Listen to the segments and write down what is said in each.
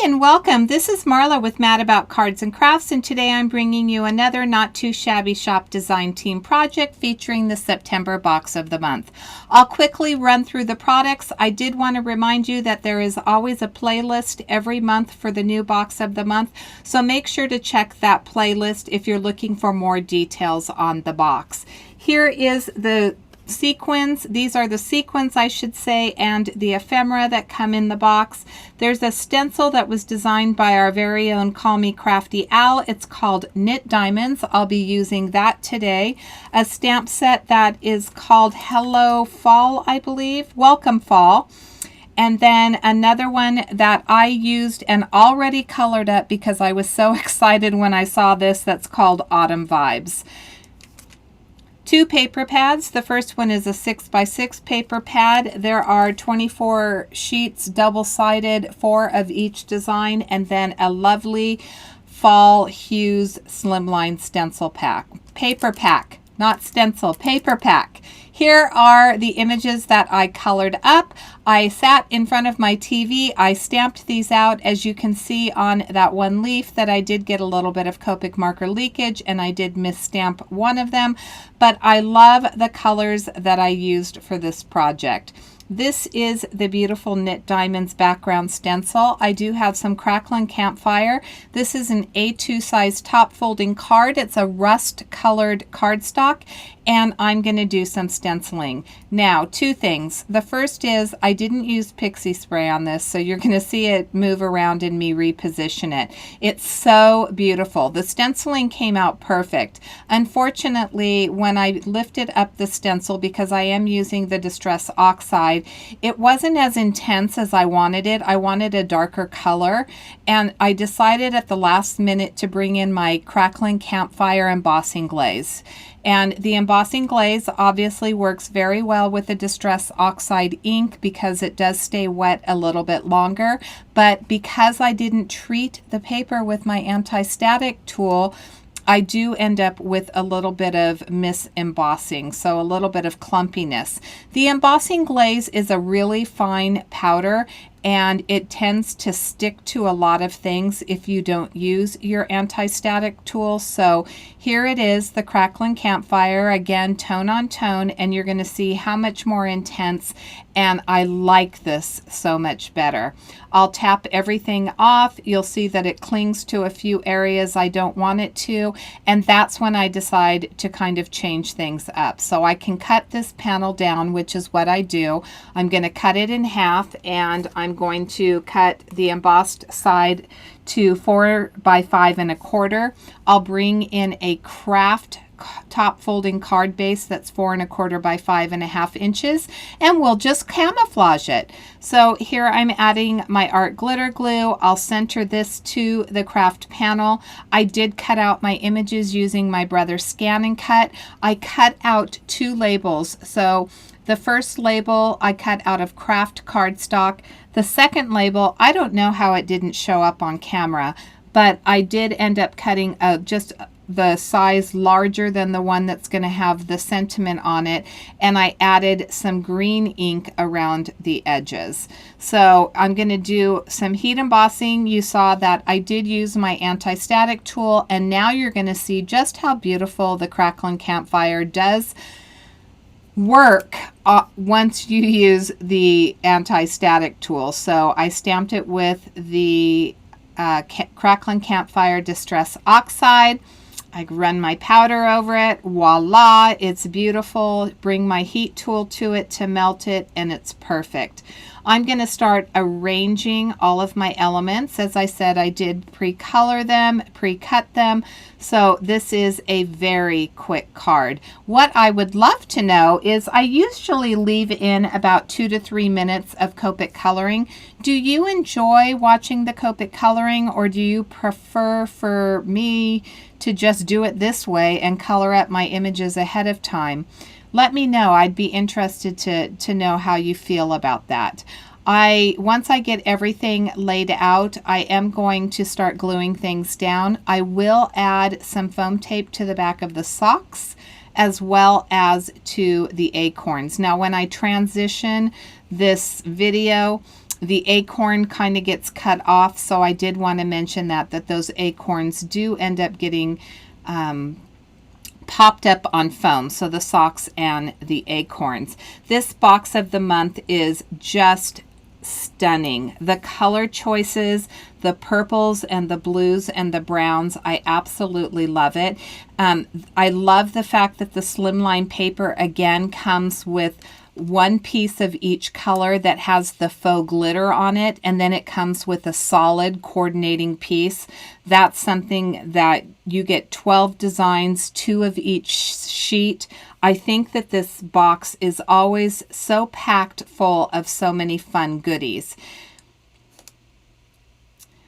and welcome. This is Marla with Mad About Cards and Crafts, and today I'm bringing you another Not Too Shabby Shop Design Team project featuring the September box of the month. I'll quickly run through the products. I did want to remind you that there is always a playlist every month for the new box of the month, so make sure to check that playlist if you're looking for more details on the box. Here is the sequins. These are the sequins, I should say, and the ephemera that come in the box. There's a stencil that was designed by our very own Call Me Crafty Al. It's called Knit Diamonds. I'll be using that today. A stamp set that is called Hello Fall, I believe. Welcome Fall. And then another one that I used and already colored up because I was so excited when I saw this, that's called Autumn Vibes. 2 paper pads. The first one is a 6x6 paper pad. There are 24 sheets, double-sided, 4 of each design, and then a lovely Fall Hues Slimline stencil pack. Paper pack, not stencil, paper pack. Here are the images that I colored up. I sat in front of my TV. I stamped these out. As you can see on that one leaf that I did get a little bit of Copic marker leakage and I did misstamp one of them, but I love the colors that I used for this project. This is the beautiful Knit Diamonds background stencil. I do have some Crackling Campfire. This is an A2 size top folding card. It's a rust colored cardstock, and I'm going to do some stenciling. Now, 2 things. The first is I didn't use pixie spray on this, so you're going to see it move around and me reposition it. It's so beautiful. The stenciling came out perfect. Unfortunately, when I lifted up the stencil, because I am using the Distress Oxide, it wasn't as intense as I wanted it. I wanted a darker color, and I decided at the last minute to bring in my Crackling Campfire embossing glaze. And the embossing glaze obviously works very well with the Distress Oxide ink because it does stay wet a little bit longer. But because I didn't treat the paper with my anti-static tool, I do end up with a little bit of mis-embossing, so a little bit of clumpiness. The embossing glaze is a really fine powder, and it tends to stick to a lot of things if you don't use your anti-static tool. So here it is, the Crackling Campfire, again, tone on tone, and you're going to see how much more intense, and I like this so much better. I'll tap everything off. You'll see that it clings to a few areas I don't want it to, and that's when I decide to kind of change things up. So I can cut this panel down, which is what I do. I'm going to cut it in half, and I'm going to cut the embossed side to 4 by 5 1/4. I'll bring in a craft top folding card base that's 4 1/4 by 5 1/2 inches, and we'll just camouflage it. So here I'm adding my art glitter glue. I'll center this to the craft panel. I did cut out my images using my brother's Scan and Cut. I cut out 2 labels. So the first label I cut out of craft cardstock. The second label, I don't know how it didn't show up on camera, but I did end up cutting just the size larger than the one that's going to have the sentiment on it, and I added some green ink around the edges. So I'm going to do some heat embossing. You saw that I did use my anti-static tool, and now you're going to see just how beautiful the Crackling Campfire does work once you use the anti-static tool. So I stamped it with the Crackling Campfire Distress Oxide. I run my powder over it. Voila, it's beautiful. Bring my heat tool to it to melt it, and it's perfect. I'm going to start arranging all of my elements. As I said, I did pre-color them, pre-cut them, so this is a very quick card. What I would love to know is I usually leave in about 2 to 3 minutes of Copic coloring. Do you enjoy watching the Copic coloring, or do you prefer for me to just do it this way and color up my images ahead of time? Let me know. I'd be interested to know how you feel about that. Once I get everything laid out, I am going to start gluing things down. I will add some foam tape to the back of the socks as well as to the acorns. Now when I transition this video, the acorn kind of gets cut off, so I did want to mention that those acorns do end up getting popped up on foam, so the socks and the acorns. This box of the month is just stunning. The color choices, the purples and the blues and the browns, I absolutely love it. I love the fact that the slimline paper again comes with one piece of each color that has the faux glitter on it, and then it comes with a solid coordinating piece. That's something that you get 12 designs, 2 of each sheet. I think that this box is always so packed full of so many fun goodies.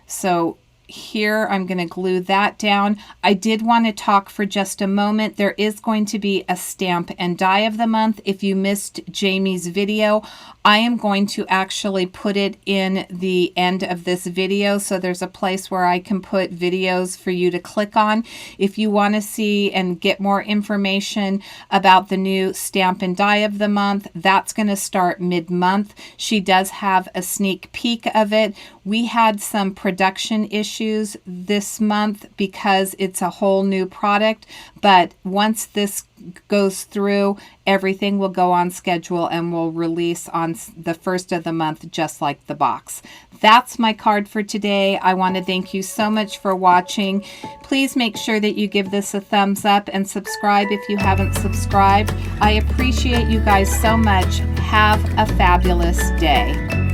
So here I'm going to glue that down. I did want to talk for just a moment. There is going to be a stamp and die of the month. If you missed Jamie's video, I am going to actually put it in the end of this video. So there's a place where I can put videos for you to click on. If you want to see and get more information about the new stamp and die of the month, that's going to start mid-month. She does have a sneak peek of it. We had some production issues this month because it's a whole new product, but once this goes through, everything will go on schedule and will release on the first of the month, just like the box. That's my card for today. I want to thank you so much for watching. Please make sure that you give this a thumbs up and subscribe if you haven't subscribed. I appreciate you guys so much. Have a fabulous day.